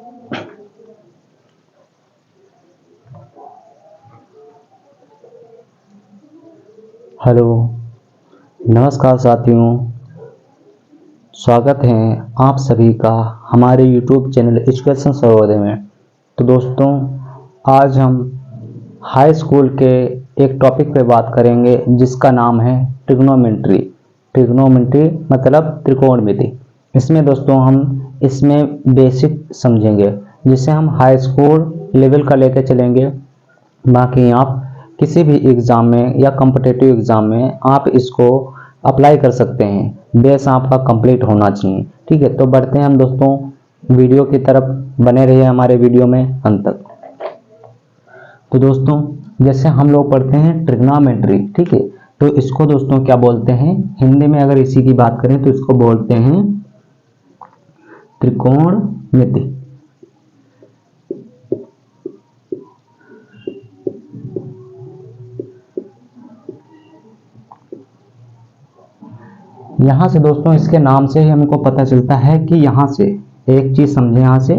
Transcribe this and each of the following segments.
Hello, नमस्कार साथियों। स्वागत है आप सभी का हमारे YouTube चैनल एजुकेशन सर्वोदय में। तो दोस्तों, आज हम हाई स्कूल के एक टॉपिक पे बात करेंगे जिसका नाम है ट्रिग्नोमेट्री। ट्रिग्नोमेट्री मतलब त्रिकोणमिति। इसमें दोस्तों हम इसमें बेसिक समझेंगे, जिसे हम हाई स्कूल लेवल का लेकर चलेंगे। बाकी आप किसी भी एग्ज़ाम में या कॉम्पिटिटिव एग्ज़ाम में आप इसको अप्लाई कर सकते हैं। बेस आपका कंप्लीट होना चाहिए। ठीक है, तो बढ़ते हैं हम दोस्तों वीडियो की तरफ। बने रहिए हमारे वीडियो में अंत तक। तो दोस्तों, जैसे हम लोग पढ़ते हैं ट्रिग्नोमेट्री, ठीक है, तो इसको दोस्तों क्या बोलते हैं हिंदी में? अगर इसी की बात करें तो इसको बोलते हैं त्रिकोणमिति। यहाँ से दोस्तों इसके नाम से ही हमको पता चलता है कि यहाँ से एक चीज समझे यहाँ से,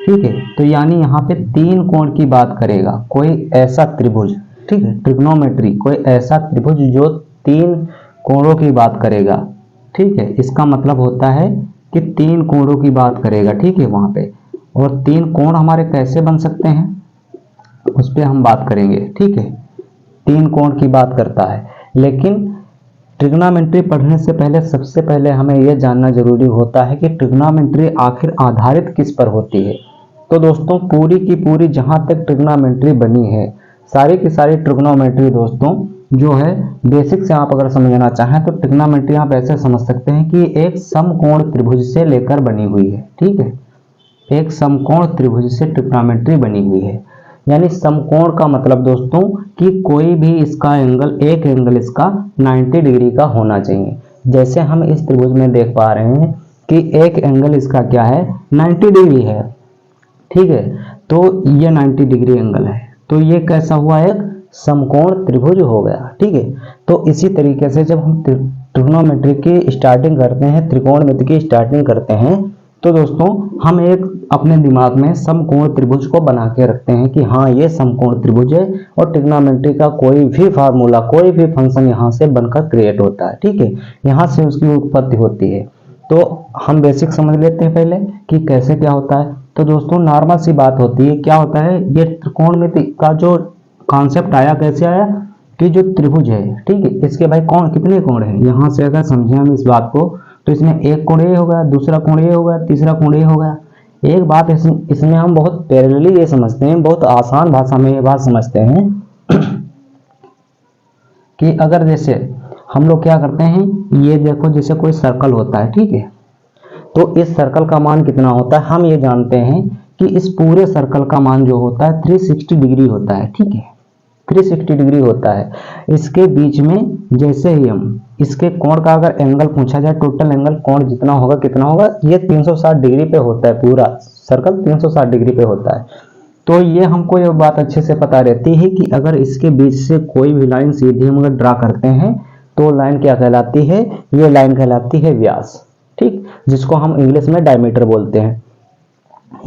ठीक है। तो यानी यहाँ पे तीन कोण की बात करेगा कोई ऐसा त्रिभुज, ठीक है। ट्रिग्नोमेट्री कोई ऐसा त्रिभुज जो तीन कोणों की बात करेगा, ठीक है। इसका मतलब होता है कि तीन कोणों की बात करेगा, ठीक है, वहां पे। और तीन कोण हमारे कैसे बन सकते हैं उस पर हम बात करेंगे, ठीक है। तीन कोण की बात करता है, लेकिन ट्रिग्नोमेट्री पढ़ने से पहले सबसे पहले हमें यह जानना जरूरी होता है कि ट्रिग्नोमेट्री आखिर आधारित किस पर होती है। तो दोस्तों, पूरी की पूरी जहां तक ट्रिग्नोमेट्री बनी है, सारी की सारी ट्रिग्नोमेट्री दोस्तों जो है बेसिक से आप अगर समझना चाहें तो ट्रिग्नोमेट्री आप ऐसे समझ सकते हैं कि एक समकोण त्रिभुज से लेकर बनी हुई है, ठीक है। एक समकोण त्रिभुज से ट्रिग्नोमेट्री बनी हुई है। यानी समकोण का मतलब दोस्तों कि कोई भी इसका एंगल, एक एंगल इसका 90 डिग्री का होना चाहिए। जैसे हम इस त्रिभुज में देख पा रहे हैं कि एक एंगल इसका क्या है, 90 डिग्री है, ठीक है। तो ये 90 डिग्री एंगल है, तो ये कैसा हुआ, एक समकोण त्रिभुज हो गया, ठीक है। तो इसी तरीके से जब हम ट्रिग्नोमेट्री की स्टार्टिंग करते हैं, त्रिकोणमिति की स्टार्टिंग करते हैं, तो दोस्तों हम एक अपने दिमाग में समकोण त्रिभुज को बना के रखते हैं कि हाँ ये समकोण त्रिभुज है, और ट्रिग्नोमेट्री का कोई भी फार्मूला, कोई भी फंक्शन यहाँ से बनकर क्रिएट होता है, ठीक है। यहाँ से उसकी उत्पत्ति होती है। तो हम बेसिक समझ लेते हैं पहले कि कैसे क्या होता है। तो दोस्तों नॉर्मल सी बात होती है, क्या होता है, ये त्रिकोणमिति का जो कॉन्सेप्ट आया, कैसे आया कि जो त्रिभुज है, ठीक है, इसके भाई कौन कितने कोण है, यहाँ से अगर समझे हम इस बात को, तो इसमें एक कोण ये होगा, दूसरा कोण ये होगा, तीसरा कोण ये होगा। एक बात इसमें हम बहुत पैरेलली ये समझते हैं, बहुत आसान भाषा में ये बात समझते हैं कि अगर जैसे हम लोग क्या करते हैं, ये देखो जैसे कोई सर्कल होता है, ठीक है, तो इस सर्कल का मान कितना होता है, हम ये जानते हैं कि इस पूरे सर्कल का मान जो होता है 360 डिग्री होता है, ठीक है, 360 डिग्री होता है। इसके बीच में जैसे ही हम इसके कोण का अगर एंगल पूछा जाए, टोटल एंगल कोण जितना होगा कितना होगा, ये 360 डिग्री पे होता है, पूरा सर्कल 360 डिग्री पे होता है। तो ये हमको ये बात अच्छे से पता रहती है कि अगर इसके बीच से कोई भी लाइन सीधी हम अगर ड्रा करते हैं तो लाइन क्या कहलाती है, ये लाइन कहलाती है व्यास, ठीक, जिसको हम इंग्लिश में डायमीटर बोलते हैं।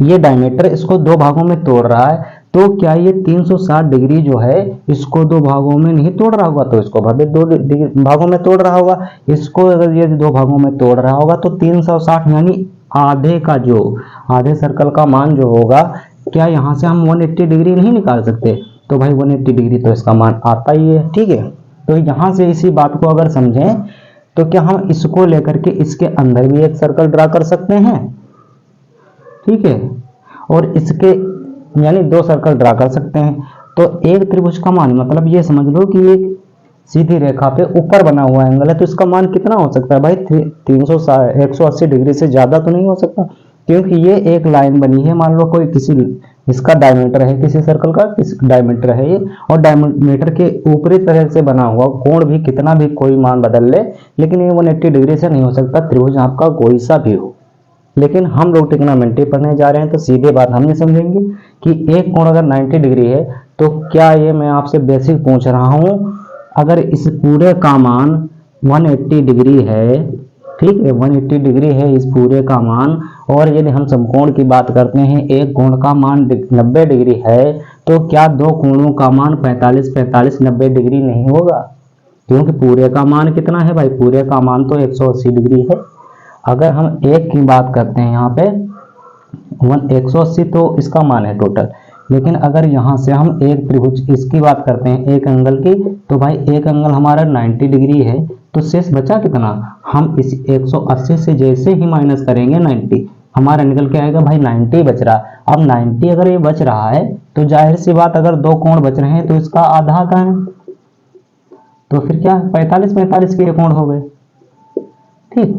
ये डायमीटर इसको दो भागों में तोड़ रहा है, तो क्या ये 360 डिग्री जो है इसको दो भागों में नहीं तोड़ रहा होगा, तो इसको भले दो भागों में तोड़ रहा होगा। इसको अगर ये दो भागों में तोड़ रहा होगा तो 360 यानी आधे का जो आधे सर्कल का मान जो होगा, क्या यहाँ से हम 180 डिग्री नहीं निकाल सकते? तो भाई 180 डिग्री तो इसका मान आता ही है, ठीक है। तो यहाँ से इसी बात को अगर समझें तो क्या हम इसको लेकर के इसके अंदर भी एक सर्कल ड्रा कर सकते हैं, ठीक है, और इसके यानी दो सर्कल ड्रा कर सकते हैं। तो एक त्रिभुज का मान मतलब ये समझ लो कि एक सीधी रेखा पे ऊपर बना हुआ एंगल है, तो इसका मान कितना हो सकता है भाई, 180 डिग्री से ज्यादा तो नहीं हो सकता, क्योंकि ये एक लाइन बनी है। मान लो कोई किसी इसका डायमीटर है, किसी सर्कल का डायमीटर है ये, और डायमीटर के ऊपरी तरह से बना हुआ कोण भी कितना भी कोई मान बदल ले, लेकिन ये 180 डिग्री से नहीं हो सकता, त्रिभुज आपका कोई सा भी हो। लेकिन हम लोग ट्रिग्नोमेट्री पढ़ने जा रहे हैं, तो सीधे बात हम ये समझेंगे कि एक कोण अगर 90 डिग्री है, तो क्या ये मैं आपसे बेसिक पूछ रहा हूं, अगर इस पूरे का मान 180 डिग्री है, ठीक है, 180 डिग्री है इस पूरे का मान। और यदि हम समकोण की बात करते हैं, एक कोण का मान 90 डिग्री है, तो क्या दो कोणों का मान 45 45 90 डिग्री नहीं होगा? क्योंकि पूरे का मान कितना है भाई, पूरे का मान तो 180 डिग्री है। अगर हम एक की बात करते हैं यहाँ पे 180 तो इसका मान है टोटल, लेकिन अगर यहाँ से हम एक त्रिभुज इसकी बात करते हैं एक एंगल की, तो भाई एक एंगल हमारा 90 डिग्री है, तो शेष बचा कितना? हम इस 180 से जैसे ही माइनस करेंगे 90, हमारा निकल के आएगा भाई 90 बच रहा। अब 90 अगर ये बच रहा है तो जाहिर सी बात, अगर दो कोण बच रहे हैं तो इसका आधा का है, तो फिर क्या 45 45 के कोण हो गए। ठीक,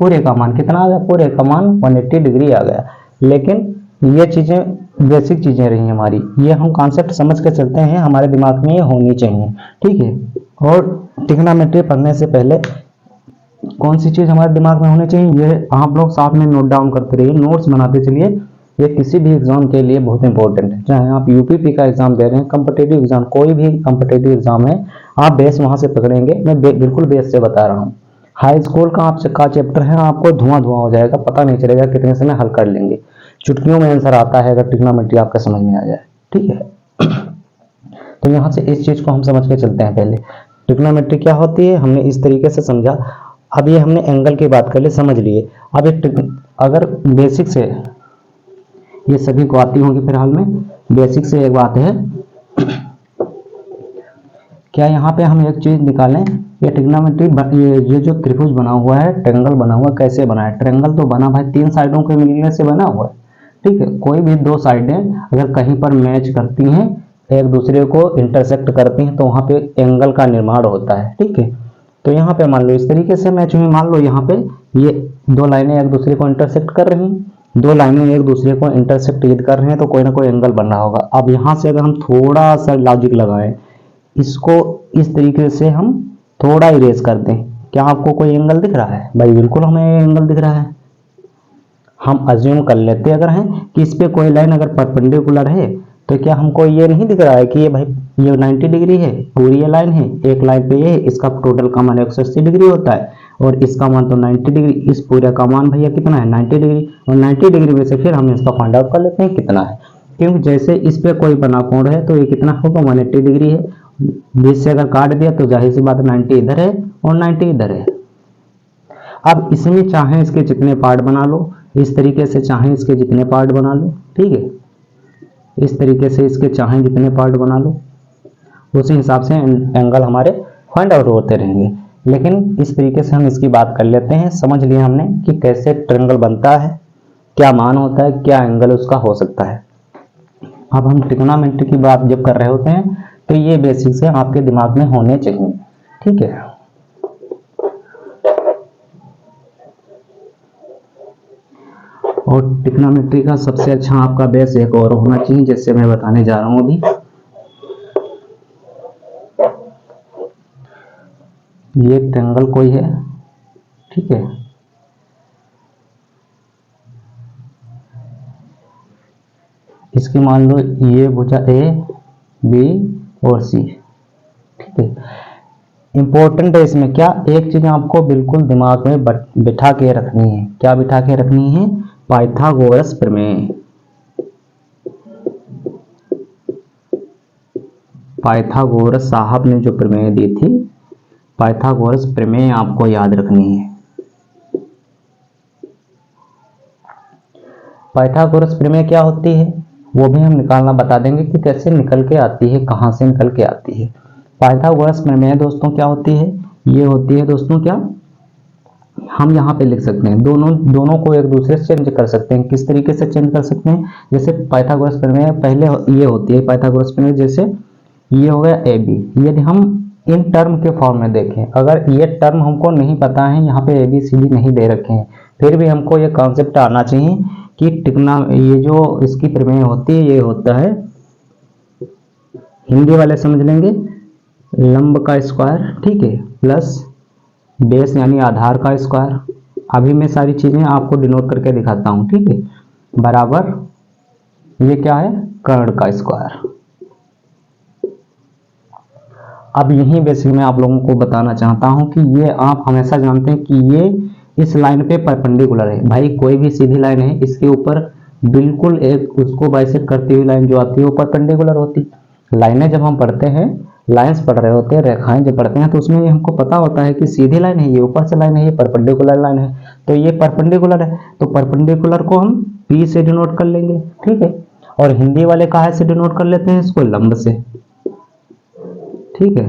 पूरे का मान कितना आ गया? पूरे का मान 180 डिग्री आ गया। लेकिन ये चीजें बेसिक चीजें रही हमारी, ये हम कॉन्सेप्ट समझ के चलते हैं, हमारे दिमाग में ये होनी चाहिए। ठीक है, और ट्रिग्नोमेट्री पढ़ने से पहले कौन सी चीज हमारे दिमाग में होनी चाहिए, ये आप लोग साथ में नोट डाउन करते रहिए, नोट्स बनाते चलिए। ये किसी भी एग्जाम के लिए बहुत इंपॉर्टेंट है, चाहे आप यूपीपी का एग्जाम दे रहे हैं, कॉम्पिटेटिव एग्जाम, कोई भी कॉम्पिटेटिव एग्जाम है, आप बेस वहां से पकड़ेंगे। मैं बिल्कुल बेस से बता रहा हूँ। हाई स्कूल का आपका चैप्टर है, आपको धुआं धुआं हो जाएगा, पता नहीं चलेगा कितने समय हल कर लेंगे। चुटकियों में आंसर आता है अगर ट्रिग्नोमेट्री आपका समझ में आ जाए। ठीक है, तो यहाँ से इस चीज को हम समझ के चलते हैं। पहले ट्रिग्नोमेट्री क्या होती है हमने इस तरीके से समझा। अब ये हमने एंगल की बात कर ली, समझ लिए। अब अगर बेसिक से ये सभी को आती होंगी, फिलहाल में बेसिक से एक बात है, क्या यहाँ पे हम एक चीज निकालें, ये ट्रिग्नोमेट्री, ये जो त्रिभुज बना हुआ है, ट्रायंगल बना हुआ, कैसे बना है? ट्रायंगल तो बना भाई तीन साइडों के मिलने से बना हुआ है। ठीक है, कोई भी दो साइडें अगर कहीं पर मैच करती हैं, एक दूसरे को इंटरसेक्ट करती हैं, तो वहां पे एंगल का निर्माण होता है। ठीक है, तो यहाँ पे मान लो इस तरीके से मैच हुई, मान लो यहाँ पे ये दो लाइनें एक दूसरे को इंटरसेक्ट कर रही हैं, दो लाइनें एक दूसरे को इंटरसेक्ट यदि कर रहे हैं, तो कोई ना कोई एंगल बन रहा होगा। अब यहाँ से अगर हम थोड़ा सा लॉजिक लगाएं, इसको इस तरीके से हम थोड़ा इरेज कर दें, क्या आपको कोई एंगल दिख रहा है? भाई बिल्कुल हमें एंगल दिख रहा है। हम अज्यूम कर लेते अगर हैं कि इस पे कोई लाइन अगर परपेंडिकुलर है, तो क्या हमको ये नहीं दिख रहा है कि ये भाई ये 90 डिग्री है, पूरी ये लाइन है, एक लाइन पे ये, इसका टोटल का मान 180 डिग्री होता है, और इसका मान तो 90 डिग्री, इस पूरे का मान भैया कितना है? 90 डिग्री। और 90 डिग्री में से फिर हम इसका फाइंड आउट कर लेते हैं कितना है, क्योंकि जैसे इस पे कोई बना कोण है तो ये कितना होगा? 180 डिग्री है। 20 से अगर काट दिया तो जाहिर सी बात 90 इधर है और 90 इधर है। अब इसमें चाहे इसके जितने पार्ट बना लो, इस तरीके से चाहे इसके जितने पार्ट बना लो, ठीक है, इस तरीके से इसके चाहे जितने पार्ट बना लो, उसी हिसाब से एंगल हमारे फाइंड आउट होते रहेंगे। लेकिन इस तरीके से हम इसकी बात कर लेते हैं, समझ लिया हमने कि कैसे ट्रायंगल बनता है, क्या मान होता है, क्या एंगल उसका हो सकता है। अब हम ट्रिग्नोमेट्री की बात जब कर रहे होते हैं तो ये बेसिक से आपके दिमाग में होने चाहिए। ठीक है, और ट्रिग्नोमेट्री का सबसे अच्छा आपका बेस एक और होना चाहिए, जैसे मैं बताने जा रहा हूं अभी। ये ट्रायंगल कोई है, ठीक है, इसकी मान लो ये भुजा ए बी और सी। ठीक है, इंपॉर्टेंट है इसमें क्या, एक चीज आपको बिल्कुल दिमाग में बिठा के रखनी है। क्या बिठा के रखनी है? पाइथागोरस प्रमेय। पाइथागोरस साहब ने जो प्रमेय दी थी, पाइथागोरस प्रमेय आपको याद रखनी है। पाइथागोरस प्रमेय क्या होती है वो भी हम निकालना बता देंगे कि कैसे निकल के आती है, कहां से निकल के आती है। पाइथागोरस प्रमेय दोस्तों क्या होती है? ये होती है दोस्तों क्या, हम यहाँ पे लिख सकते हैं, दोनों को एक दूसरे से चेंज कर सकते हैं। किस तरीके से चेंज कर सकते हैं? जैसे पाइथागोरस प्रमेय पहले ये होती है, पाइथागोरस प्रमेय जैसे ये हो गया ए बी, यदि हम इन टर्म के फॉर्म में देखें, अगर ये टर्म हमको नहीं पता है, यहाँ पे ए बी सी डी नहीं दे रखे हैं, फिर भी हमको ये कॉन्सेप्ट आना चाहिए कि ये जो इसकी प्रमेय होती है, ये होता है, हिंदी वाले समझ लेंगे, लंब का स्क्वायर, ठीक है, प्लस बेस यानी आधार का स्क्वायर। अभी मैं सारी चीजें आपको डिनोट करके दिखाता हूं, ठीक है, बराबर ये क्या है? कर्ण का स्क्वायर। अब यही बेसिक मैं आप लोगों को बताना चाहता हूं कि ये आप हमेशा जानते हैं कि ये इस लाइन पे परपेंडिकुलर है। भाई कोई भी सीधी लाइन है, इसके ऊपर बिल्कुल एक उसको बाइसेक्ट करती हुई लाइन जो आती है वो परपेंडिकुलर होती। लाइनें जब हम पढ़ते हैं, लाइंस पढ़ रहे होते हैं, रेखाएं जब पढ़ते हैं, तो उसमें ये हमको पता होता है कि सीधी लाइन है, ये ऊपर से लाइन है, ये परपेंडिकुलर लाइन है, तो ये परपेंडिकुलर है, तो परपेंडिकुलर को हम P से डिनोट कर लेंगे, ठीक है। और हिंदी वाले कहाँ से डिनोट कर लेते हैं इसको? लंब से, ठीक है।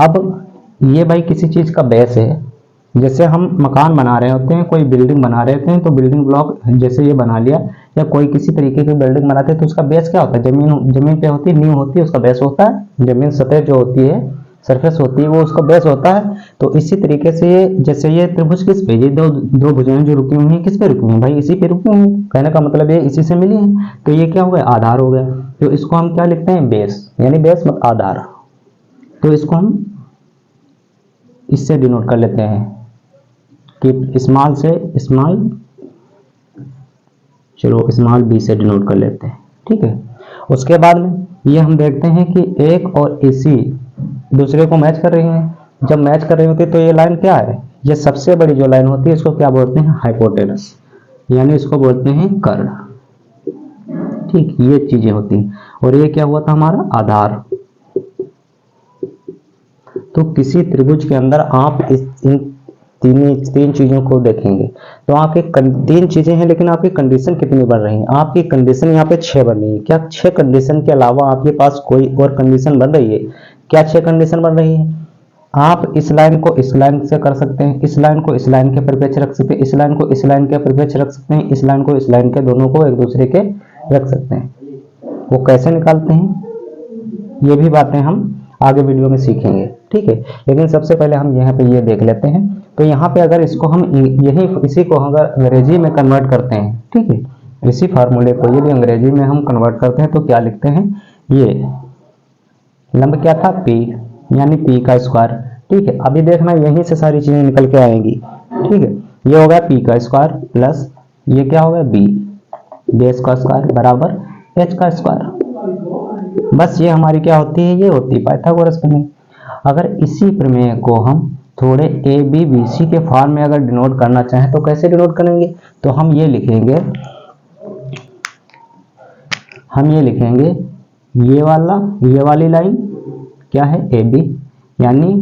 अब ये भाई किसी चीज का बेस है, जैसे हम मकान बना रहे होते हैं, कोई बिल्डिंग बना रहे होते हैं, तो बिल्डिंग ब्लॉक जैसे ये बना लिया, या कोई किसी तरीके की बिल्डिंग बनाते हैं तो उसका बेस क्या होता है? जमीन पे होती है, नींव होती है, उसका बेस होता है। जमीन सतह जो होती है, सरफेस होती है, वो उसका बेस होता है। तो इसी तरीके से ये, जैसे ये त्रिभुज किस पे, ये दो भुजाएं जो रुकी हुई हैं किस पे रुकी हुई हैं? भाई इसी पे रुकी हुई हैं। कहने का मतलब ये इसी से मिली है, तो ये क्या हो गया? आधार हो गया। तो इसको हम क्या लिखते हैं? बेस, यानी बेस मतलब आधार। तो इसको हम इससे डिनोट कर लेते हैं कि स्मॉल से स्मॉल, चलो स्मॉल बी से डिनोट कर लेते हैं, ठीक है। उसके बाद में ये हम देखते हैं कि एक और AC दूसरे को मैच कर रही हैं। जब मैच कर रही होती है तो ये लाइन क्या है? ये सबसे बड़ी जो लाइन होती है इसको क्या बोलते हैं? हाइपोटेनस, यानी इसको बोलते हैं कर्ण, ठीक। ये चीजें होती हैं। और ये क्या हुआ था? हमारा आधार। तो किसी त्रिभुज के अंदर आप इन तीन चीजों को देखेंगे, तो आपके तीन चीजें हैं, लेकिन आपकी कंडीशन कितनी बन रही है? आपकी कंडीशन यहाँ पे 6 बन रही है। क्या 6 कंडीशन के अलावा आपके पास कोई और कंडीशन बन रही है? क्या 6 कंडीशन बन रही है? आप इस लाइन को इस लाइन से कर सकते हैं, इस लाइन को इस लाइन के परिप्रेक्ष्य रख सकते हैं, इस लाइन को इस लाइन के परिप्रेक्ष्य रख सकते हैं, इस लाइन को इस लाइन के, दोनों को एक दूसरे के रख सकते हैं। वो कैसे निकालते हैं, ये भी बातें हम आगे वीडियो में सीखेंगे, ठीक है। लेकिन सबसे पहले हम यहाँ पे ये देख लेते हैं। तो यहाँ पे अगर इसको हम इसी को अगर अंग्रेजी में कन्वर्ट करते हैं, ठीक है, इसी फार्मूले को यदि अंग्रेजी में हम कन्वर्ट करते हैं तो क्या लिखते हैं? ये लंब क्या था? P, यानी P का स्क्वायर, ठीक है। अभी देखना यहीं से सारी चीजें निकल के आएंगी, ठीक है। ये हो गया P का स्क्वायर प्लस ये क्या हो गया? B, बेस का स्क्वायर बराबर H का स्क्वायर। बस ये हमारी क्या होती है? ये होती है पाइथागोरस प्रमेय। अगर इसी प्रमेय को हम थोड़े ABBC के फॉर्म में अगर डिनोट करना चाहें तो कैसे डिनोट करेंगे? तो हम ये लिखेंगे, ये वाली लाइन क्या है? AB, यानी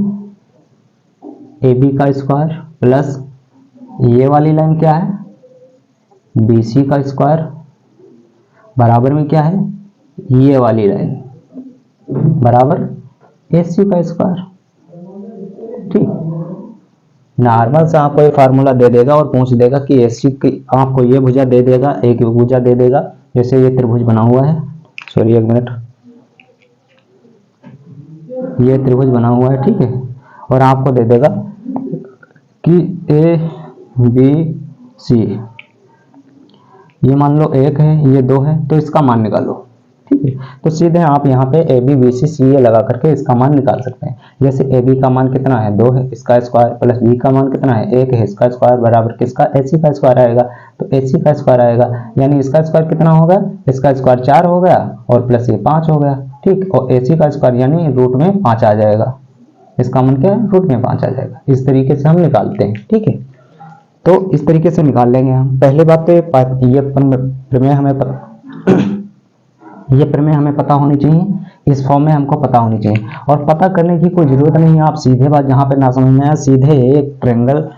AB का स्क्वायर प्लस ये वाली लाइन क्या है? BC का स्क्वायर बराबर में क्या है? ये वाली लाइन बराबर AC का स्क्वायर, ठीक। नॉर्मल से आपको ये फार्मूला दे देगा और पूछ देगा कि AC की आपको ये भुजा दे देगा, एक भुजा दे देगा। जैसे ये त्रिभुज बना हुआ है, सॉरी एक मिनट, ये त्रिभुज बना हुआ है, ठीक है। और आपको दे देगा कि ABC, ये मान लो 1 है, ये 2 है, तो इसका मान निकालो, ठीक है। तो सीधे आप यहाँ पे ABBCCA लगा करके इसका मान निकाल सकते हैं। जैसे AB का मान कितना है? 2 है, इसका स्क्वायर प्लस B का मान कितना है? 1 है, इसका स्क्वायर बराबर किसका? AC का स्क्वायर आएगा, तो AC का स्क्वायर आएगा, यानी इसका स्क्वायर कितना होगा? इसका स्क्वायर 4 हो गया और प्लस ये 5 हो गया, ठीक। और AC का स्क्वायर यानी रूट में 5 आ जाएगा, इसका मान क्या है? रूट में 5 आ जाएगा। इस तरीके से हम निकालते हैं, ठीक है। तो इस तरीके से निकाल लेंगे हम। पहली बात तो ये प्रमेय हमें पता होनी चाहिए, इस फॉर्म में हमको पता होनी चाहिए। और पता करने की कोई जरूरत नहीं है, आप सीधे बात जहां पे ना समझ में आया, सीधे एक ट्रायंगल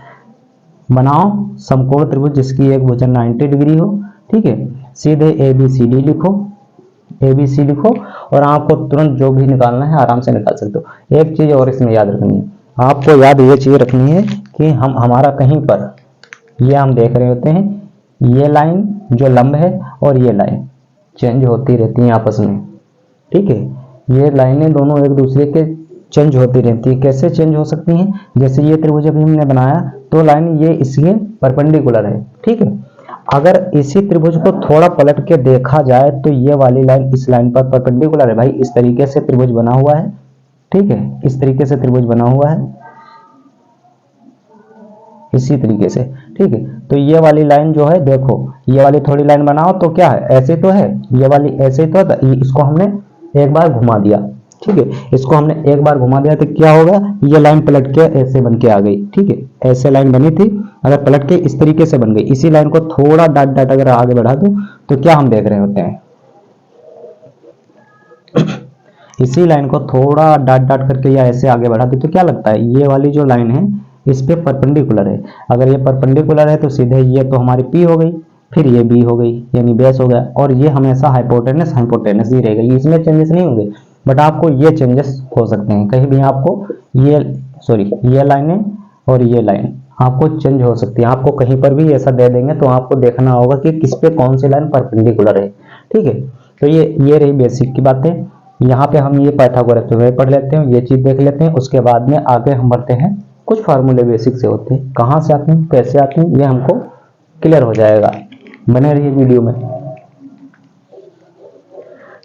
बनाओ, समकोण त्रिभुज जिसकी एक भुजा 90 डिग्री हो, ठीक है। सीधे ABCD लिखो और आपको तुरंत जो भी निकालना है आराम से निकाल सकते हो। एक चीज और इसमें याद रखनी है, आपको याद ये चीज रखनी है कि हमारा कहीं पर ये हम देख रहे होते हैं, ये लाइन जो लंब है और ये लाइन चेंज होती रहती है आपस में, ठीक है। ये लाइनें दोनों एक दूसरे के चेंज होती रहती है। कैसे चेंज हो सकती हैं? जैसे ये त्रिभुज अभी हमने बनाया तो लाइन ये इसके परपेंडिकुलर है, ठीक है। अगर इसी त्रिभुज को थोड़ा पलट के देखा जाए तो ये वाली लाइन इस लाइन पर परपेंडिकुलर है। भाई इस तरीके से त्रिभुज बना हुआ है, ठीक है, इस तरीके से त्रिभुज बना हुआ है, इसी तरीके से, ठीक है। तो ये वाली लाइन जो है, देखो ये वाली थोड़ी लाइन बनाओ तो क्या है? ऐसे तो है, ये वाली ऐसे तो है, इसको हमने एक बार घुमा दिया, ठीक है। इसको हमने एक बार घुमा दिया तो क्या होगा, ये लाइन पलट के ऐसे बन के आ गई। ठीक है, ऐसे लाइन बनी थी, अगर पलट के इस तरीके से बन गई, इसी लाइन को थोड़ा डाट डाट अगर आगे बढ़ा दूं तो क्या हम देख रहे होते हैं, इसी लाइन को थोड़ा डाट डाट करके या ऐसे आगे बढ़ा दूं तो क्या लगता है, ये वाली जो लाइन है इस पे परपेंडिकुलर है। अगर ये परपेंडिकुलर है तो सीधे ये तो हमारी पी हो गई, फिर ये बी हो गई यानी बेस हो गया, और ये हमेशा हाइपोटेनस हाइपोटेनस ही रहेगा, इसमें चेंजेस नहीं होंगे। बट आपको ये चेंजेस हो सकते हैं, कहीं भी आपको ये लाइनें और ये लाइन आपको चेंज हो सकती है। आपको कहीं पर भी ऐसा दे देंगे तो आपको देखना होगा कि किस पे कौन सी लाइन परपेंडिकुलर है। ठीक है, तो ये रही बेसिक की बातें। यहाँ पे हम ये पाइथागोरस थ्योरम पढ़ लेते हैं, ये चीज देख लेते हैं, उसके बाद में आगे हम बढ़ते हैं। कुछ फार्मूले बेसिक से होते हैं, कहाँ से आते हैं कैसे आते हैं ये हमको क्लियर हो जाएगा, बने रहिए वीडियो में।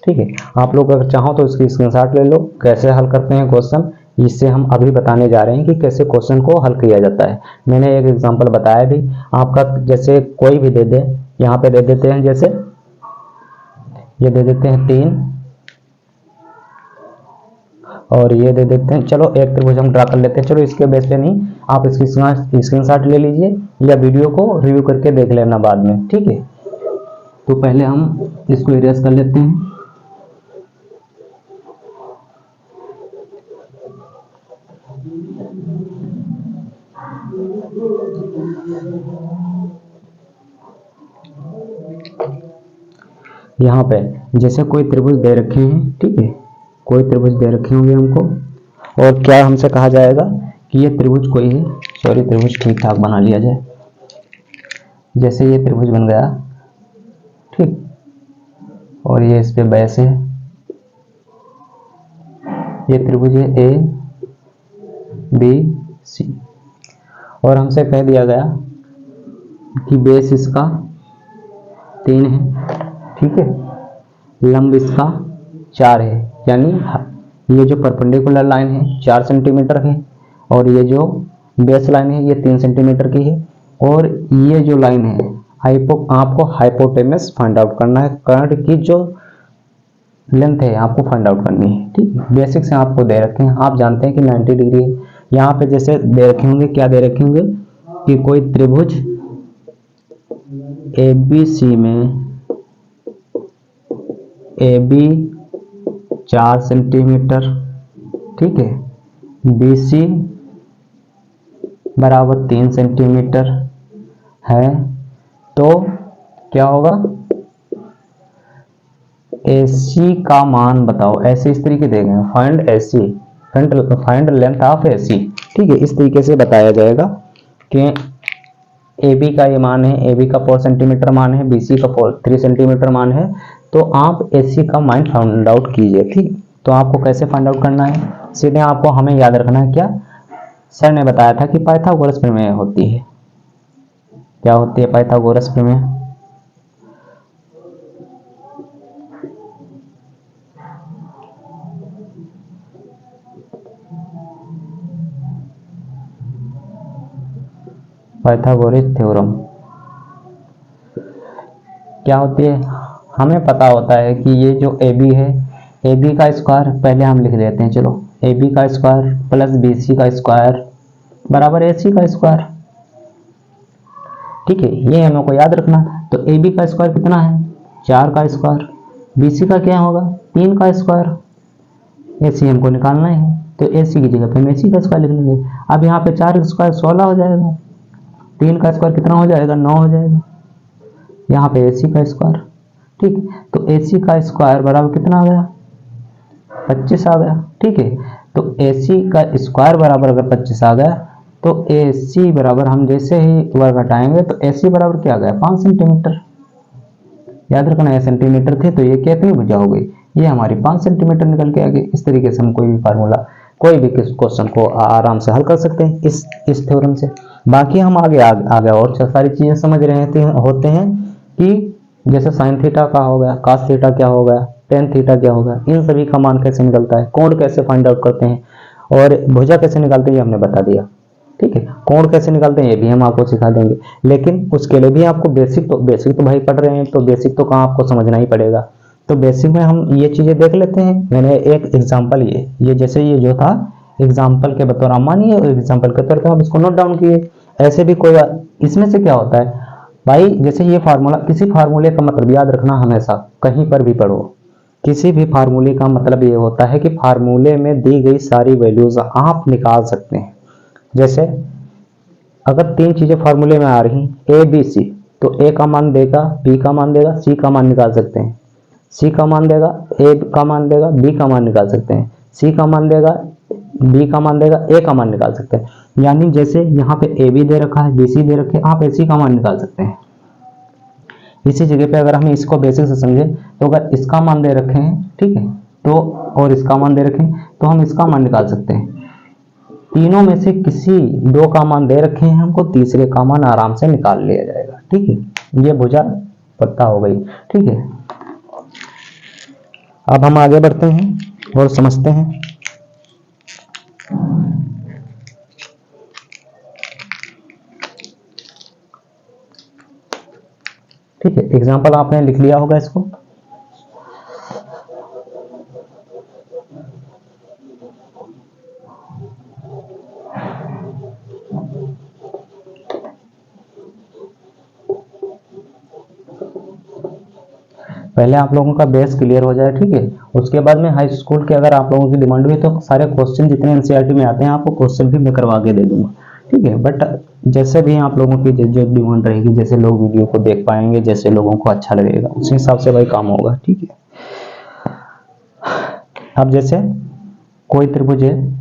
ठीक है, आप लोग अगर चाहो तो इसकी स्क्रीनशॉट ले लो, कैसे हल करते हैं क्वेश्चन, इससे हम अभी बताने जा रहे हैं कि कैसे क्वेश्चन को हल किया जाता है। मैंने एक एग्जांपल बताया भी आपका, जैसे कोई भी दे दे, यहाँ पे दे देते हैं, जैसे ये दे देते हैं 3 और ये दे देते हैं, चलो एक त्रिभुज हम ड्रा कर लेते हैं। चलो इसके बेस पे नहीं, आप इसकी स्क्रीनशॉट ले लीजिए या वीडियो को रिव्यू करके देख लेना बाद में। ठीक है, तो पहले हम इसको इरेज कर लेते हैं। यहाँ पे जैसे कोई त्रिभुज दे रखे हैं, ठीक है, कोई त्रिभुज दे रखे होंगे हमको, और क्या हमसे कहा जाएगा कि ये त्रिभुज कोई है, सॉरी त्रिभुज ठीक ठाक बना लिया जाए। जैसे ये त्रिभुज बन गया, ठीक, और ये इस पे बेस है, ये त्रिभुज है ए बी सी, और हमसे कह दिया गया कि बेस इसका 3 है, ठीक है, लंब इसका 4 है, यानी ये जो परपेंडिकुलर लाइन है 4 सेंटीमीटर है, और ये जो बेस लाइन है ये 3 सेंटीमीटर की है, और ये जो लाइन है आपको हाइपोटेनस फाइंड आउट करना है, कर्ड की जो लेंथ है आपको फाइंड आउट करनी है। ठीक है, बेसिक से आपको दे रखे हैं, आप जानते हैं कि 90 डिग्री है। यहाँ पे जैसे दे रखे होंगे, क्या दे रखे होंगे कि कोई त्रिभुज ABC में AB 4 सेंटीमीटर, ठीक है, BC बराबर 3 सेंटीमीटर है, तो क्या होगा, AC का मान बताओ। ऐसे इस तरीके देंगे, find AC, find length of AC। ठीक है, इस तरीके से बताया जाएगा कि AB का ये मान है, AB का 4 सेंटीमीटर मान है, BC का 3 सेंटीमीटर मान है, तो आप AC का मान फाइंड आउट कीजिए। ठीक, तो आपको कैसे फाइंड आउट करना है, सीधे आपको हमें याद रखना है, क्या सर ने बताया था कि पाइथागोरस प्रमेय होती है। क्या होती है पाइथागोरस प्रमेय, पाइथागोरस थ्योरम क्या होती है, हमें पता होता है कि ये जो AB है, AB का स्क्वायर पहले हम लिख देते हैं, चलो AB का स्क्वायर प्लस BC का स्क्वायर बराबर AC का स्क्वायर। ठीक है, ये हमें को याद रखना। तो AB का स्क्वायर कितना है, 4 का स्क्वायर, BC का क्या होगा, 3 का स्क्वायर, AC हमको निकालना है, तो AC की जगह पे हम AC का स्क्वायर लिख लेंगे। अब यहाँ पे 4 स्क्वायर 16 हो जाएगा, 3 का स्क्वायर कितना हो जाएगा, 9 हो जाएगा, यहाँ पे AC का स्क्वायर। ठीक, तो AC का स्क्वायर बराबर कितना आ गया, 25 आ गया। ठीक है, तो AC का स्क्वायर बराबर अगर 25 आ गया तो AC बराबर हम जैसे ही वर्ग हटाएंगे तो AC बराबर क्या आ गया, 5 सेंटीमीटर। याद रखना, ये सेंटीमीटर थे तो ये कितनी भुजा हो गई, ये हमारी 5 सेंटीमीटर निकल के आ गई। इस तरीके से हम कोई भी फार्मूला, कोई भी क्वेश्चन को आराम से हल कर सकते हैं इस थ्योरम से। बाकी हम आगे और सारी चीजें समझ रहे होते हैं कि जैसे साइन थीटा का हो गया, कास थीटा क्या हो गया, टेन थीटा क्या होगा, इन सभी का मान कैसे निकलता है, कोण कैसे फाइंड आउट करते हैं, और भुजा कैसे निकालते हैं ये हमने बता दिया। ठीक है, कोण कैसे निकालते हैं ये भी हम आपको सिखा देंगे, लेकिन उसके लिए भी आपको बेसिक तो भाई पढ़ रहे हैं तो बेसिक तो कहाँ आपको समझना ही पड़ेगा। तो बेसिक में हम ये चीजें देख लेते हैं। मैंने एक एग्जांपल ये जैसे ये जो था एग्जांपल के बतौर आप मानिए, एग्जांपल के तौर पर हम इसको नोट डाउन किए। ऐसे भी कोई इसमें से क्या होता है भाई, जैसे ये फार्मूला, किसी फार्मूले का मतलब याद रखना हमेशा, कहीं पर भी पढ़ो, किसी भी फार्मूले का मतलब ये होता है कि फार्मूले में दी गई सारी वैल्यूज आप निकाल सकते हैं। जैसे अगर 3 चीजें फार्मूले में आ रही ए बी सी, तो ए का मान देगा, बी का मान देगा, सी का मान निकाल सकते हैं, सी का मान देगा, ए का मान देगा, बी का मान निकाल सकते हैं, सी का मान देगा, बी का मान देगा, ए का मान निकाल सकते हैं। यानी जैसे यहाँ पे ए बी दे रखा है, बी सी दे रखे हैं, आप ए सी का मान निकाल सकते हैं। इसी जगह पे अगर हम इसको बेसिक से समझे तो अगर इसका मान दे रखे हैं, ठीक है, तो और इसका मान दे रखे हैं तो हम इसका मान निकाल सकते हैं। तीनों में से किसी 2 का मान दे रखे हैं हमको, तीसरे का मान आराम से निकाल लिया जाएगा। ठीक है, ये भुजा पता हो गई। ठीक है, अब हम आगे बढ़ते हैं और समझते हैं। ठीक है, एग्जाम्पल आपने लिख लिया होगा इसको। पहले आप लोगों का बेस क्लियर हो जाए, ठीक है, उसके बाद में हाई स्कूल के अगर आप लोगों की डिमांड हुई तो सारे क्वेश्चन जितने एनसीईआरटी में आते हैं आपको क्वेश्चन भी मैं करवा के दे दूंगा। ठीक है, बट जैसे भी आप लोगों की जो डिमांड रहेगी, जैसे लोग वीडियो को देख पाएंगे, जैसे लोगों को अच्छा लगेगा, उस हिसाब से भाई काम होगा। ठीक है, अब जैसे कोई त्रिभुज है,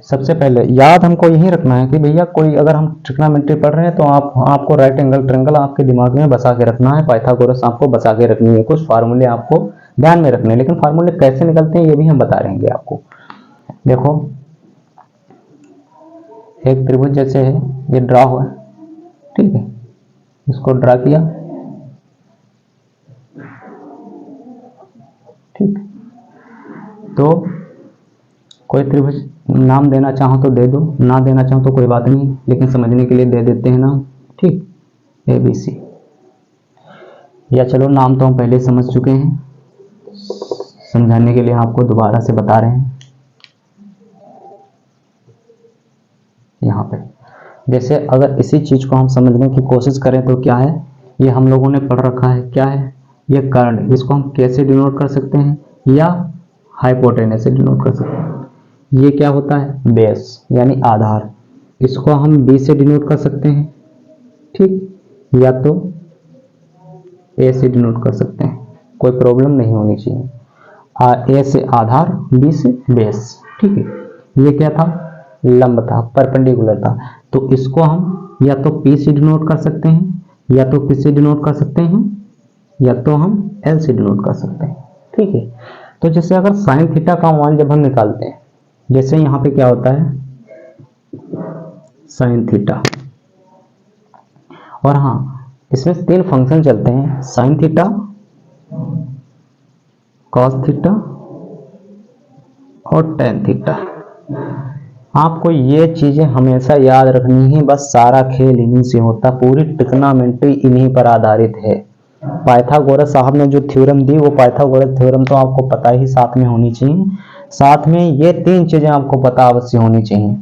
सबसे पहले याद हमको यही रखना है कि भैया कोई अगर हम ट्रिग्नोमेट्री पढ़ रहे हैं तो आपको राइट एंगल ट्रायंगल आपके दिमाग में बसा के रखना है, पाइथागोरस आपको बसा के रखनी है, कुछ फार्मूले आपको ध्यान में रखने हैं, लेकिन फार्मूले कैसे निकलते हैं ये भी हम बता रहेंगे आपको। देखो एक त्रिभुज जैसे है, ये ड्रा हुआ है, ठीक है, इसको ड्रा किया, ठीक, तो कोई त्रिभुज नाम देना चाहो तो दे दो, ना देना चाहो तो कोई बात नहीं, लेकिन समझने के लिए दे देते हैं नाम। ठीक, ए बी सी, या चलो नाम तो हम पहले समझ चुके हैं, समझाने के लिए आपको दोबारा से बता रहे हैं। यहाँ पे जैसे अगर इसी चीज को हम समझने की कोशिश करें तो क्या है, ये हम लोगों ने पढ़ रखा है, क्या है ये कर्ण, इसको हम कैसे डिनोट कर सकते हैं, या हाइपोटेनस से डिनोट कर सकते हैं। ये क्या होता है, बेस यानी आधार, इसको हम बी से डिनोट कर सकते हैं, ठीक, या तो ए से डिनोट कर सकते हैं, कोई प्रॉब्लम नहीं होनी चाहिए। ए से आधार, बी से बेस। ठीक है, ये क्या था, लंब था, परपेंडिकुलर था, तो इसको हम या तो पी से डिनोट कर सकते हैं, या तो किस से डिनोट कर सकते हैं, या तो हम एल से डिनोट कर सकते हैं। ठीक है, तो जैसे अगर साइन थीटा का मान जब हम निकालते हैं, जैसे यहां पे क्या होता है साइन थीटा, और हाँ इसमें 3 फंक्शन चलते हैं, साइन थीटा, कॉस थीटा और टेन थीटा। आपको ये चीजें हमेशा याद रखनी है, बस सारा खेल इन्हीं से होता, पूरी ट्रिग्नोमेट्री इन्हीं पर आधारित है। पाइथागोरस साहब ने जो थ्योरम दी वो पाइथागोरस थ्योरम तो आपको पता ही साथ में होनी चाहिए, साथ में ये 3 चीजें आपको पता अवश्य होनी चाहिए।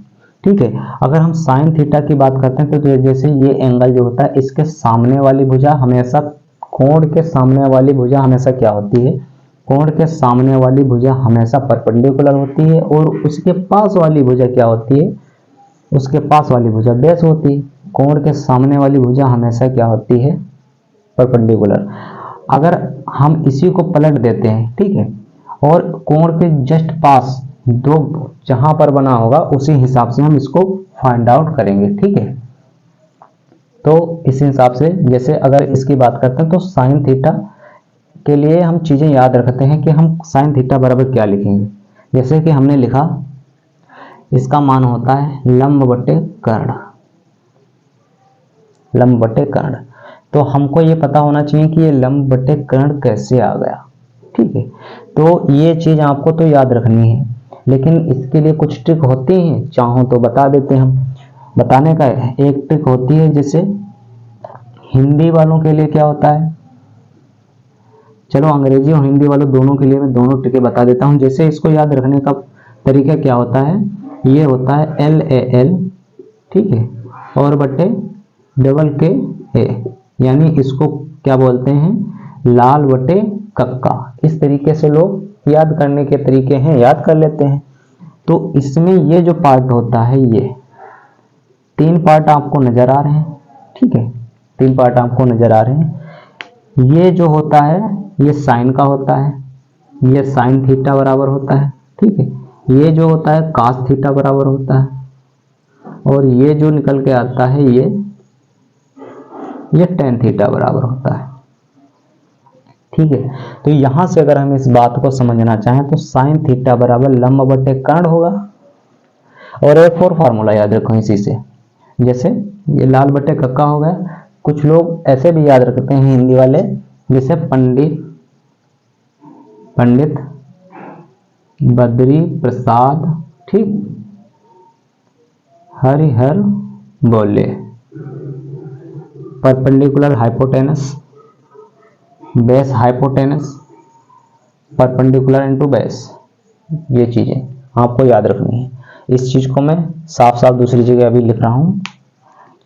ठीक है, अगर हम साइन थीटा की बात करते हैं तो जैसे ये एंगल जो होता है, इसके सामने वाली भुजा हमेशा, कोण के सामने वाली भुजा हमेशा क्या होती है, कोण के सामने वाली भुजा हमेशा परपेंडिकुलर होती है, और उसके पास वाली भुजा क्या होती है, उसके पास वाली भुजा बेस होती है। कोण के सामने वाली भुजा हमेशा क्या होती है, परपेंडिकुलर। अगर हम इसी को पलट देते हैं, ठीक है, और कोण के जस्ट पास 2 जहां पर बना होगा उसी हिसाब से हम इसको फाइंड आउट करेंगे। ठीक है, तो इस हिसाब से जैसे अगर इसकी बात करते हैं तो साइन थीटा के लिए हम चीजें याद रखते हैं कि हम साइन थीटा बराबर क्या लिखेंगे। जैसे कि हमने लिखा, इसका मान होता है लंब बटे कर्ण, लंब बटे कर्ण, तो हमको ये पता होना चाहिए कि ये लंब बटे कर्ण कैसे आ गया। ठीक है, तो ये चीज आपको तो याद रखनी है, लेकिन इसके लिए कुछ ट्रिक होती है, चाहो तो बता देते हैं हम। बताने का एक ट्रिक होती है, जैसे हिंदी वालों के लिए क्या होता है, चलो अंग्रेजी और हिंदी वालों दोनों के लिए मैं दोनों ट्रिकें बता देता हूँ। जैसे इसको याद रखने का तरीका क्या होता है, ये होता है LAL, ठीक है, और बटे डबल के ए, यानी इसको क्या बोलते हैं, लाल बटे कक्का। इस तरीके से लोग याद करने के तरीके हैं, याद कर लेते हैं। तो इसमें ये जो पार्ट होता है, ये 3 पार्ट आपको नजर आ रहे हैं, ठीक है, 3 पार्ट आपको नजर आ रहे हैं। ये जो होता है ये साइन का होता है, ये साइन थीटा बराबर होता है, ठीक है। ये जो होता है कास थीटा बराबर होता है, और ये जो निकल के आता है ये टेन थीटा बराबर होता है, ठीक है। तो यहां से अगर हम इस बात को समझना चाहें तो साइन थीटा बराबर लंब बटे कर्ण होगा। और एक और फार्मूला याद रखो इसी से, जैसे ये लाल बटे कक्का हो गया। कुछ लोग ऐसे भी याद रखते हैं हिंदी वाले, जैसे पंडित बद्री प्रसाद, ठीक, हरिहर बोले, perpendicular hypotenuse, base hypotenuse, perpendicular into base. ये चीजें आपको याद रखनी है। इस चीज को मैं साफ साफ दूसरी जगह अभी लिख रहा हूँ,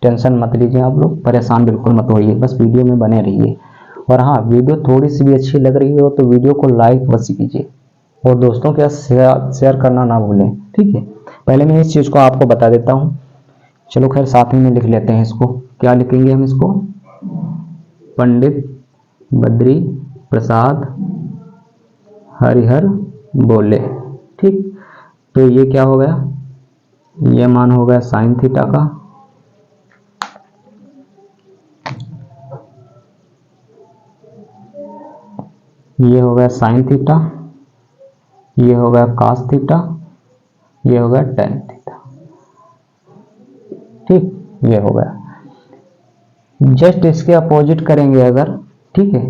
टेंशन मत लीजिए आप लोग, परेशान बिल्कुल मत होइए, बस वीडियो में बने रहिए। और हाँ, वीडियो थोड़ी सी भी अच्छी लग रही हो तो वीडियो को लाइक अवश्य कीजिए और दोस्तों के साथ शेयर करना ना भूलें, ठीक है। पहले मैं इस चीज को आपको बता देता हूँ। चलो खैर साथ में लिख लेते हैं इसको। क्या लिखेंगे हम इसको, पंडित बद्री प्रसाद हरिहर बोले, ठीक। तो ये क्या हो गया, ये मान हो गया साइन थीटा का, ये हो गया साइन थीटा, ये हो गया कास थीटा, ये हो गया टेन थीटा, ठीक, ये हो गया। जस्ट इसके अपोजिट करेंगे अगर, ठीक है,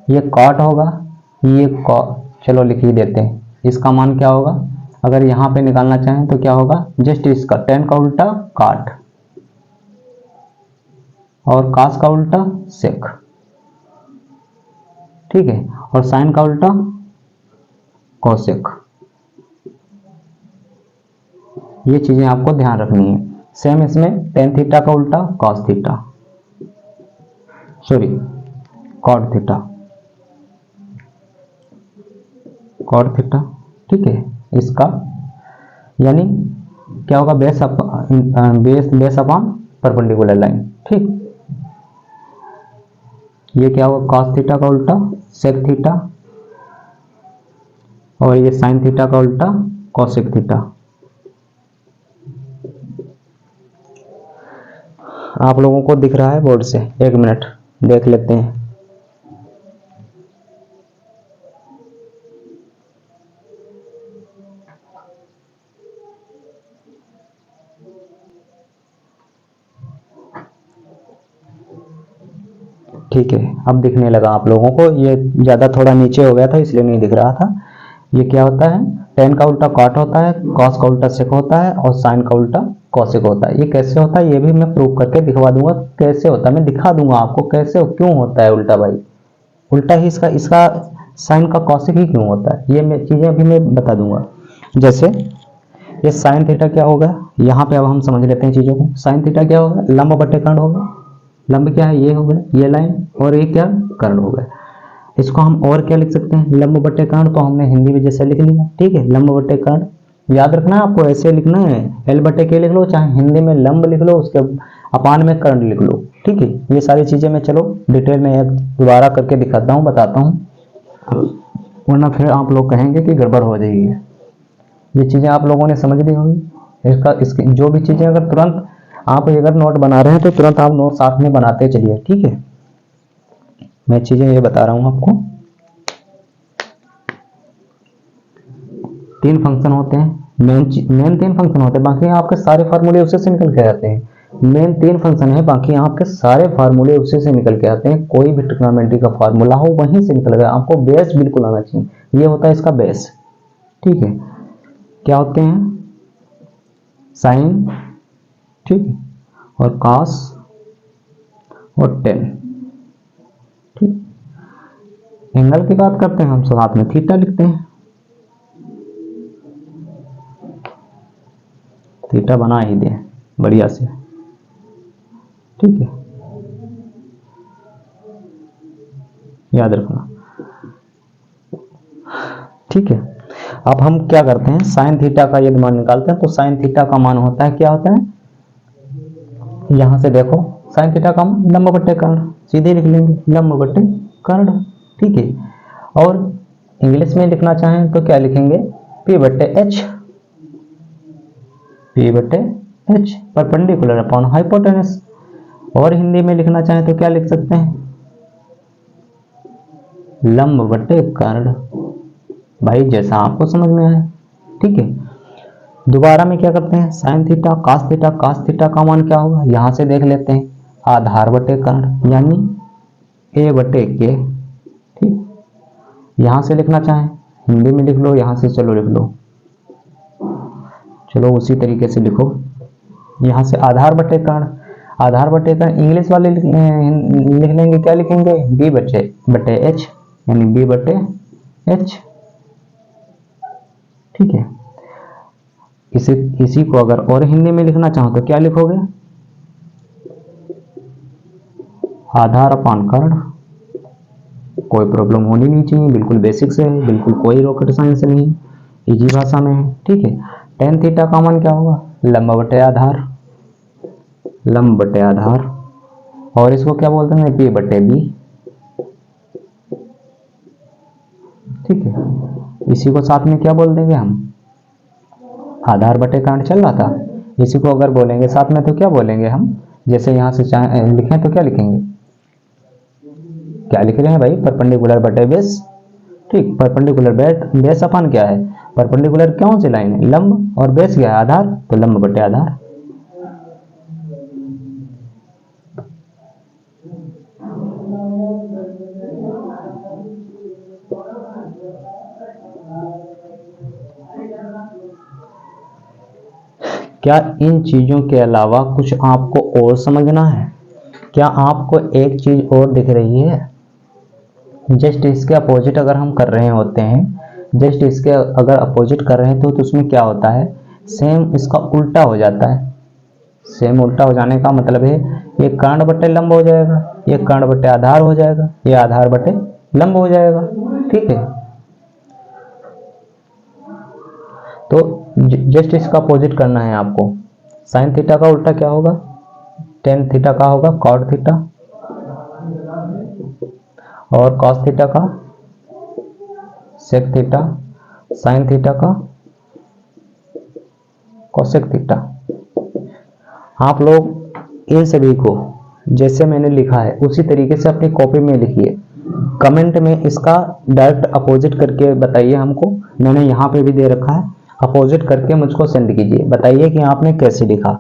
ये कॉट होगा, ये चलो लिख ही देते हैं। इसका मान क्या होगा, अगर यहां पे निकालना चाहें तो क्या होगा, जस्ट इसका टेन का उल्टा काट और कास का उल्टा सेक, ठीक है, और साइन का उल्टा कोसेक। ये चीजें आपको ध्यान रखनी है। सेम इसमें टेन थीटा का उल्टा cos theta, sorry cot theta, cot theta, ठीक है। इसका यानी क्या होगा, बेस अपॉन परपेंडिकुलर लाइन, ठीक। ये क्या होगा, कॉस थीटा का उल्टा सेक थीटा, और ये साइन थीटा का उल्टा कोसेक थीटा। आप लोगों को दिख रहा है बोर्ड से, एक मिनट देख लेते हैं। ठीक है, अब दिखने लगा आप लोगों को। ये ज्यादा थोड़ा नीचे हो गया था इसलिए नहीं दिख रहा था। ये क्या होता है, टेन का उल्टा कॉट होता है, कॉस का उल्टा सेक होता है, और साइन का उल्टा कॉसेक होता है। ये कैसे होता है ये भी मैं प्रूव करके दिखवा दूंगा, कैसे होता है मैं दिखा दूंगा आपको कैसे क्यों होता है उल्टा। भाई उल्टा ही इसका साइन का कॉसेक ही क्यों होता है, ये मैं चीजें अभी मैं बता दूंगा। जैसे ये साइन थीटा क्या होगा, यहाँ पे अब हम समझ लेते हैं चीजों को। साइन थीटा क्या होगा, लंब बटे कर्ण होगा। लंब क्या है, ये हो गया ये लाइन, और ये क्या कर्ण हो गया। इसको हम और क्या लिख सकते हैं, लंब बटे कर्ण, तो हमने हिंदी में जैसे लिख लिया, ठीक है। लंब बटे कर्ण याद रखना है आपको, ऐसे लिखना है, एल बटे के लिख लो, चाहे हिंदी में लंब लिख लो, उसके अपान में कर्ण लिख लो, ठीक है। ये सारी चीजें मैं चलो डिटेल में दोबारा करके दिखाता हूँ, बताता हूँ, वरना फिर आप लोग कहेंगे कि गड़बड़ हो जाएगी। ये चीजें आप लोगों ने समझ ली होंगी। इसकी जो भी चीजें अगर तुरंत आप अगर नोट बना रहे हैं तो तुरंत आप नोट साथ में बनाते चलिए, ठीक है। मैं चीजें ये बता रहा हूं आपको। 3 फंक्शन होते हैं, मेन 3 फंक्शन होते हैं, बाकी आपके सारे फार्मूले उसी से निकल के आते हैं। मेन 3 फंक्शन है, बाकी आपके सारे फार्मूले उसी से निकल के आते हैं। कोई भी ट्रिग्नोमेट्री का फार्मूला हो वहीं से निकल गया, आपको बेस बिल्कुल आना चाहिए। ये होता है इसका बेस, ठीक है। क्या होते हैं, साइन, ठीक, और कॉस और टेन, ठीक, एंगल की बात करते हैं हम साथ में थीटा लिखते हैं, थीटा बना ही दें बढ़िया से, ठीक है, याद रखना, ठीक है। अब हम क्या करते हैं, साइन थीटा का यदि मान निकालते हैं तो साइन थीटा का मान होता है, क्या होता है, यहां से देखो साइन थीटा का मान लंब बट्टे कर्ण, सीधे लिख लेंगे लंब बट्टे कर्ण, ठीक है। और इंग्लिश में लिखना चाहें तो क्या लिखेंगे, पी बट्टे एच, पी बट्टे एच परपेंडिकुलर अपॉन हाइपोटेनस। और हिंदी में लिखना चाहें तो क्या लिख सकते हैं, लंब बट्टे कर्ण, भाई जैसा आपको समझ में आए, ठीक है। दोबारा में क्या करते हैं, sine theta cos theta, cos theta का मान क्या होगा, यहां से देख लेते हैं, आधार बटे कर्ण यानी ए बटे के, ठीक। यहां से लिखना चाहें हिंदी में लिख लो, यहां से चलो लिख लो, चलो उसी तरीके से लिखो, यहां से आधार बटे कर्ण, आधार बटे कर्ण इंग्लिश वाले लिख लेंगे, क्या लिखेंगे, बी बटे एच यानी बी बटे एच, ठीक है। इसी को अगर और हिंदी में लिखना चाहो तो क्या लिखोगे, आधार अपान कर्ण, कोई प्रॉब्लम होनी नहीं चाहिए, बिल्कुल बेसिक से है, बिल्कुल कोई रॉकेट साइंस नहीं, इजी भाषा में है, ठीक है। टेन थीटा का मान क्या होगा, लंब बटे आधार, लंब बटे आधार, और इसको क्या बोलते हैं, पी बटे बी, ठीक है। इसी को साथ में क्या बोल देंगे हम, आधार बटे कर्ण चल रहा था, इसी को अगर बोलेंगे साथ में तो क्या बोलेंगे हम, जैसे यहां से लिखें तो क्या लिखेंगे, क्या लिख रहे हैं भाई, परपेंडिकुलर बटे बेस, ठीक। परपेंडिकुलर बेस अपन क्या है, परपेंडिकुलर कौन सी लाइन है, लंब, और बेस क्या है, आधार, तो लंब बटे आधार। क्या इन चीजों के अलावा कुछ आपको और समझना है, क्या आपको एक चीज और दिख रही है, जस्ट इसके अपोजिट अगर हम कर रहे होते हैं, जस्ट इसके अगर अपोजिट कर रहे हैं तो उसमें क्या होता है, सेम इसका उल्टा हो जाता है। सेम उल्टा हो जाने का मतलब है ये कर्ण बटे लंब हो जाएगा, ये कर्ण बटे आधार हो जाएगा, ये आधार बटे लंब हो जाएगा, ठीक है। तो जस्ट इसका अपोजिट करना है आपको, साइन थीटा का उल्टा क्या होगा, टेन थीटा का होगा कॉट थीटा, और कॉस थीटा का सेक थीटा, साइन थीटा का कोसेक थीटा। आप लोग इन सभी को जैसे मैंने लिखा है उसी तरीके से अपनी कॉपी में लिखिए, कमेंट में इसका डायरेक्ट अपोजिट करके बताइए हमको, मैंने यहाँ पे भी दे रखा है, अपोजिट करके मुझको सेंड कीजिए, बताइए कि आपने कैसे लिखा।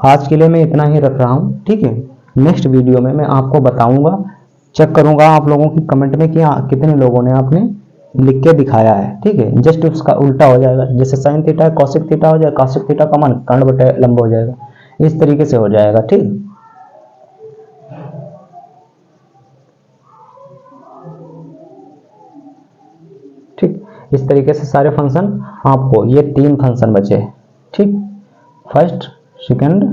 आज के लिए मैं इतना ही रख रहा हूँ, ठीक है। नेक्स्ट वीडियो में मैं आपको बताऊंगा, चेक करूंगा आप लोगों की कमेंट में कि कितने लोगों ने आपने लिख के दिखाया है, ठीक है। जस्ट उसका उल्टा हो जाएगा, जैसे साइन थीटा है कॉसेक थीटा हो जाएगा, कॉसेक थीटा का मान कर्ण बटे लंब हो जाएगा, इस तरीके से हो जाएगा, ठीक। ठीक, इस तरीके से सारे फंक्शन आपको, ये तीन फंक्शन बचे, ठीक, फर्स्ट सेकंड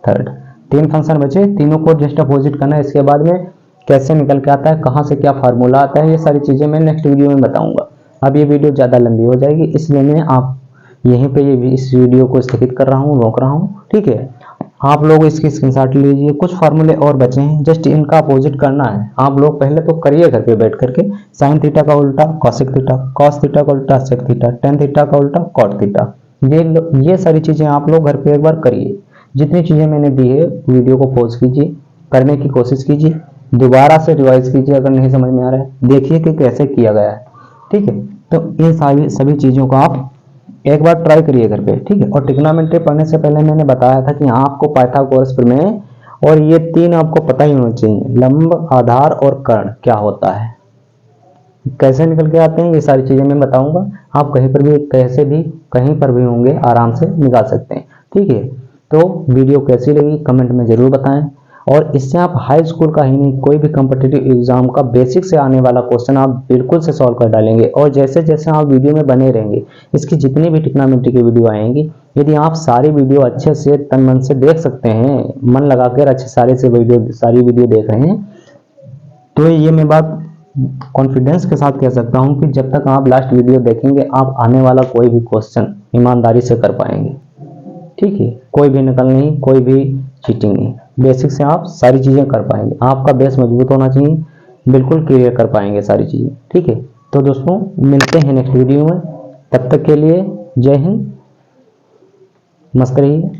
थर्ड, तीन फंक्शन बचे, तीनों को जस्ट अपोजिट करना है। इसके बाद में कैसे निकल के आता है, कहाँ से क्या फार्मूला आता है, ये सारी चीजें मैं नेक्स्ट वीडियो में बताऊंगा। अब ये वीडियो ज़्यादा लंबी हो जाएगी, इसलिए मैं आप यहीं पे इस वीडियो को स्थगित कर रहा हूँ, रोक रहा हूँ, ठीक है। आप लोग इसकी स्क्रीनशॉट लीजिए, कुछ फार्मूले और बचे हैं, जस्ट इनका अपोजिट करना है। आप लोग पहले तो करिए घर पे बैठ करके, साइन थीटा का उल्टा कॉसेक थीटा, कॉस थीटा का उल्टा सेक थीटा, टेन थीटा का उल्टा कॉट थीटा, ये सारी चीजें आप लोग घर पे एक बार करिए। जितनी चीजें मैंने दी है वीडियो को पॉज कीजिए, करने की कोशिश कीजिए, दोबारा से रिवाइज कीजिए, अगर नहीं समझ में आ रहा है देखिए कि कैसे किया गया है, ठीक है। तो इन सभी चीजों को आप एक बार ट्राई करिए घर पे, ठीक है। और ट्रिग्नोमेट्री पढ़ने से पहले मैंने बताया था कि आपको पाइथागोरस प्रमेय और ये तीन आपको पता ही होना चाहिए, लंब, आधार और कर्ण क्या होता है, कैसे निकल के आते हैं, ये सारी चीजें मैं बताऊंगा। आप कहीं पर भी कैसे भी कहीं पर भी होंगे आराम से निकाल सकते हैं, ठीक है। तो वीडियो कैसी लगी कमेंट में जरूर बताएं, और इससे आप हाई स्कूल का ही नहीं, कोई भी कॉम्पिटिटिव एग्जाम का बेसिक से आने वाला क्वेश्चन आप बिल्कुल से सॉल्व कर डालेंगे। और जैसे जैसे आप वीडियो में बने रहेंगे, इसकी जितनी भी ट्रिग्नोमेट्री की वीडियो आएंगी, यदि आप सारी वीडियो अच्छे से तन मन से देख सकते हैं, मन लगाकर अच्छे सारी वीडियो देख रहे हैं, तो ये मैं बात कॉन्फिडेंस के साथ कह सकता हूं कि जब तक आप लास्ट वीडियो देखेंगे, आप आने वाला कोई भी क्वेश्चन ईमानदारी से कर पाएंगे। ठीक है, कोई भी नकल नहीं, कोई भी चीटिंग नहीं, बेसिक से आप सारी चीजें कर पाएंगे। आपका बेस मजबूत होना चाहिए, बिल्कुल क्लियर कर पाएंगे सारी चीजें। ठीक है, तो दोस्तों मिलते हैं नेक्स्ट वीडियो में, तब तक के लिए जय हिंद, मस्त रहिए।